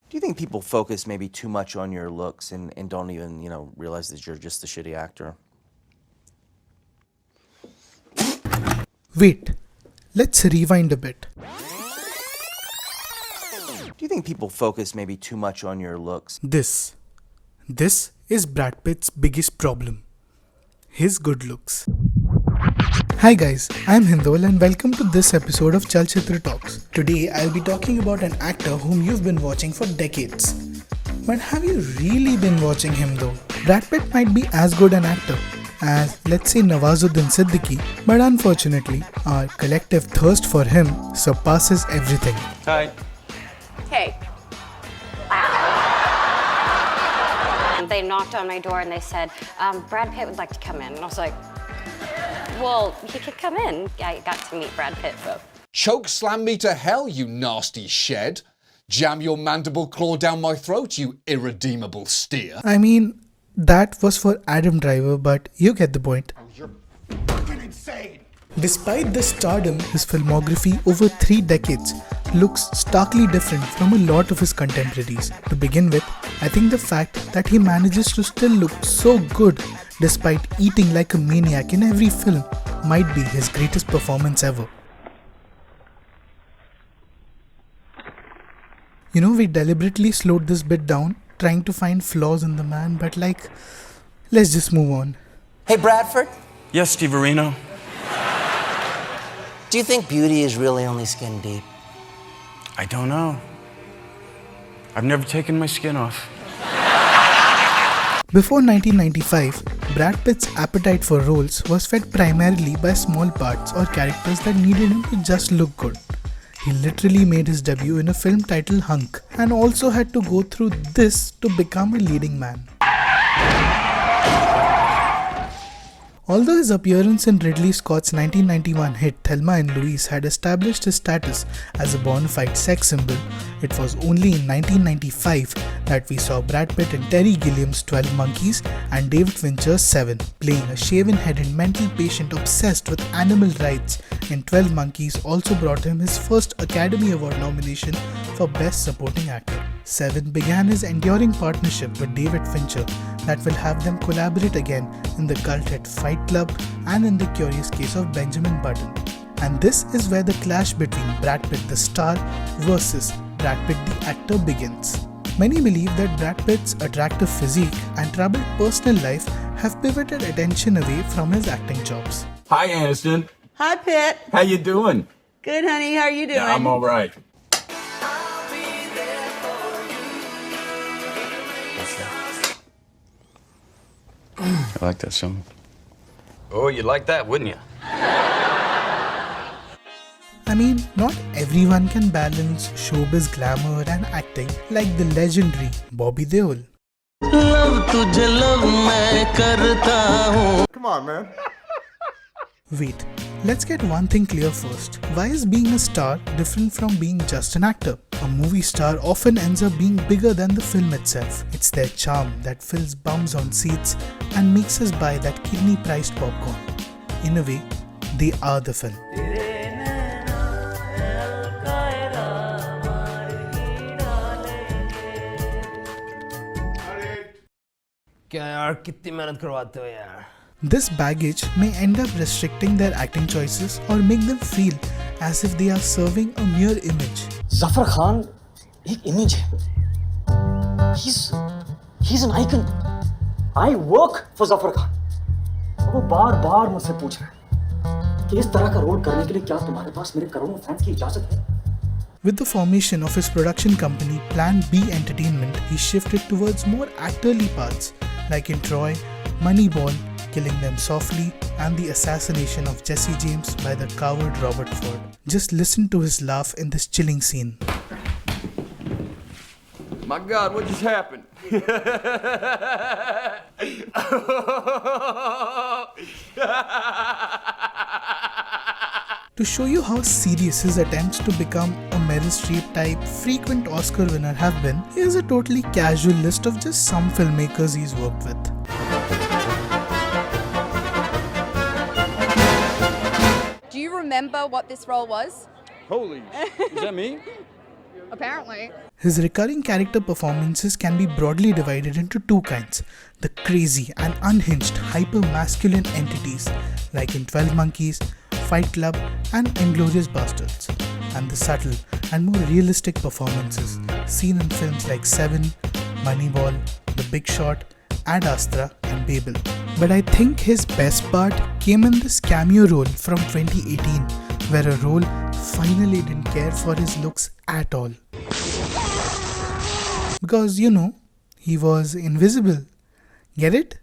Do you think people focus maybe too much on your looks and don't even, realize that you're just a shitty actor? Wait, let's rewind a bit. Do you think people focus maybe too much on your looks? This is Brad Pitt's biggest problem. His good looks. Hi guys, I'm Hindol and welcome to this episode of Chalchitra Talks. Today I'll be talking about an actor whom you've been watching for decades. But have you really been watching him though? Brad Pitt might be as good an actor as, let's say, Nawazuddin Siddiqui, but unfortunately, our collective thirst for him surpasses everything. Hi. Hey. They knocked on my door and they said, Brad Pitt would like to come in. And I was like, well, he could come in. I got to meet Brad Pitt. Choke slam me to hell, you nasty shed. Jam your mandible claw down my throat, you irredeemable steer. I mean, that was for Adam Driver, but you get the point. You're fucking insane. Despite the stardom, his filmography over 3 decades looks starkly different from a lot of his contemporaries. To begin with, I think the fact that he manages to still look so good despite eating like a maniac in every film might be his greatest performance ever. We deliberately slowed this bit down, trying to find flaws in the man, but let's just move on. Hey, Bradford, Yes, Steve Areno. do you think beauty is really only skin deep? I don't know. I've never taken my skin off. Before 1995, Brad Pitt's appetite for roles was fed primarily by small parts or characters that needed him to just look good. He literally made his debut in a film titled Hunk and also had to go through this to become a leading man. Although his appearance in Ridley Scott's 1991 hit Thelma and Louise had established his status as a bona fide sex symbol, it was only in 1995 that we saw Brad Pitt in Terry Gilliam's 12 Monkeys and David Fincher's Seven, playing a shaven-headed mental patient obsessed with animal rights in 12 Monkeys also brought him his first Academy Award nomination for Best Supporting Actor. Seven began his enduring partnership with David Fincher that will have them collaborate again in the cult hit Fight Club and in The Curious Case of Benjamin Button. And this is where the clash between Brad Pitt the star versus Brad Pitt the actor begins. Many believe that Brad Pitt's attractive physique and troubled personal life have pivoted attention away from his acting chops. Hi, Aniston. Hi, Pitt. How you doing? Good, honey. How are you doing? Yeah, I'm all right. I like that song. Oh, you'd like that, wouldn't you? I mean, not everyone can balance showbiz glamour and acting like the legendary Bobby Deol. Come on, man. Wait, let's get one thing clear first. Why is being a star different from being just an actor? A movie star often ends up being bigger than the film itself. It's their charm that fills bums on seats and makes us buy that kidney-priced popcorn. In a way, they are the film. क्या यार कितनी मेहनत करवाते हो यार. This baggage may end up restricting their acting choices or make them feel as if they are serving a mere image. Zafar Khan एक image है. He's an icon. I work for Zafar Khan. वो बार-बार मुझसे पूछ रहा है कि इस तरह का रोल करने के लिए क्या तुम्हारे पास मेरे करोड़ों फैंस की इजाजत है? With the formation of his production company Plan B Entertainment, he shifted towards more actorly parts like in Troy, Moneyball, Killing Them Softly, and the assassination of Jesse James by the coward Robert Ford. Just listen to his laugh in this chilling scene. My God, what just happened? To show you how serious his attempts to become a Meryl Streep type frequent Oscar winner have been, here's a totally casual list of just some filmmakers he's worked with. Do you remember what this role was? Holy, is that me? Apparently. His recurring character performances can be broadly divided into two kinds: the crazy and unhinged hyper-masculine entities like in 12 Monkeys, Fight Club and Inglourious Basterds, and the subtle and more realistic performances seen in films like Seven, Moneyball, The Big Short, Ad Astra and Babel. But I think his best part came in this cameo role from 2018, where a role finally didn't care for his looks at all. Because, he was invisible. Get it?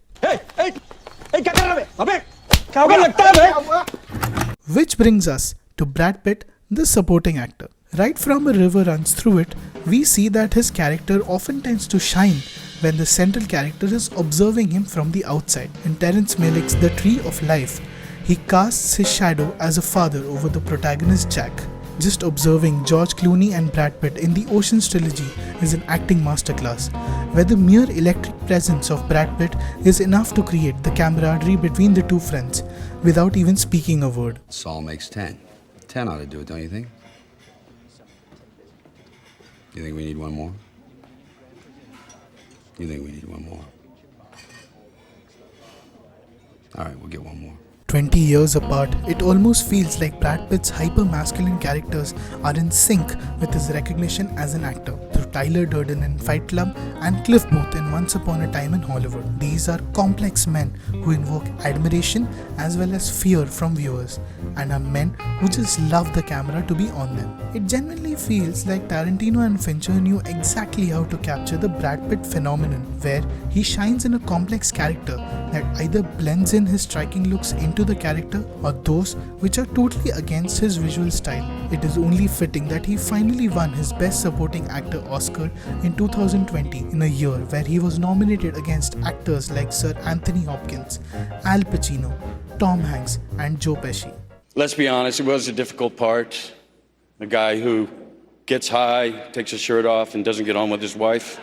Which brings us to Brad Pitt, the supporting actor. Right from A River Runs Through It, we see that his character often tends to shine when the central character is observing him from the outside. In Terrence Malick's The Tree of Life, he casts his shadow as a father over the protagonist Jack. Just observing George Clooney and Brad Pitt in the Ocean's trilogy is an acting masterclass, where the mere electric presence of Brad Pitt is enough to create the camaraderie between the two friends without even speaking a word. Saul makes 10. 10 ought to do it, don't you think? You think we need one more? You think we need one more? All right, we'll get one more. 20 years apart, it almost feels like Brad Pitt's hyper-masculine characters are in sync with his recognition as an actor, through Tyler Durden in Fight Club and Cliff Booth in Once Upon a Time in Hollywood. These are complex men who invoke admiration as well as fear from viewers, and are men who just love the camera to be on them. It genuinely feels like Tarantino and Fincher knew exactly how to capture the Brad Pitt phenomenon, where he shines in a complex character that either blends in his striking looks into the character or those which are totally against his visual style. It is only fitting that he finally won his Best Supporting Actor Oscar in 2020, in a year where he was nominated against actors like Sir Anthony Hopkins, Al Pacino, Tom Hanks and Joe Pesci. Let's be honest, it was a difficult part. The guy who gets high, takes his shirt off, and doesn't get on with his wife.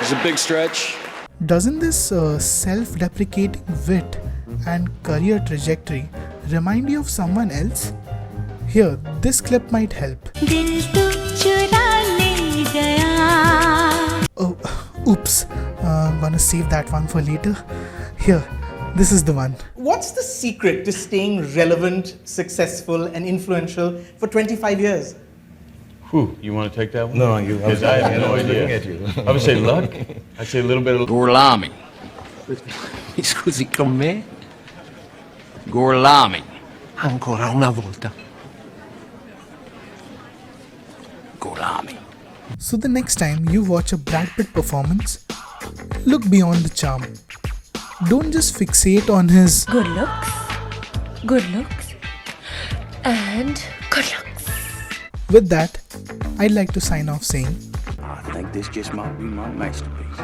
It's a big stretch. Doesn't this self-deprecating wit and career trajectory remind you of someone else? Here, this clip might help. Oh, oops. I'm gonna save that one for later. Here, this is the one. What's the secret to staying relevant, successful, and influential for 25 years? Whew, you want to take that one? No, you. Because I have no idea. Looking at you. I would say luck. I'd say a little bit of Gorlami. Scusi, con me? Gorlami. Ancora una volta. Gorlami. So the next time you watch a Brad Pitt performance, look beyond the charm. Don't just fixate on his good looks, and good looks. With that, I'd like to sign off saying, I think this just might be my masterpiece.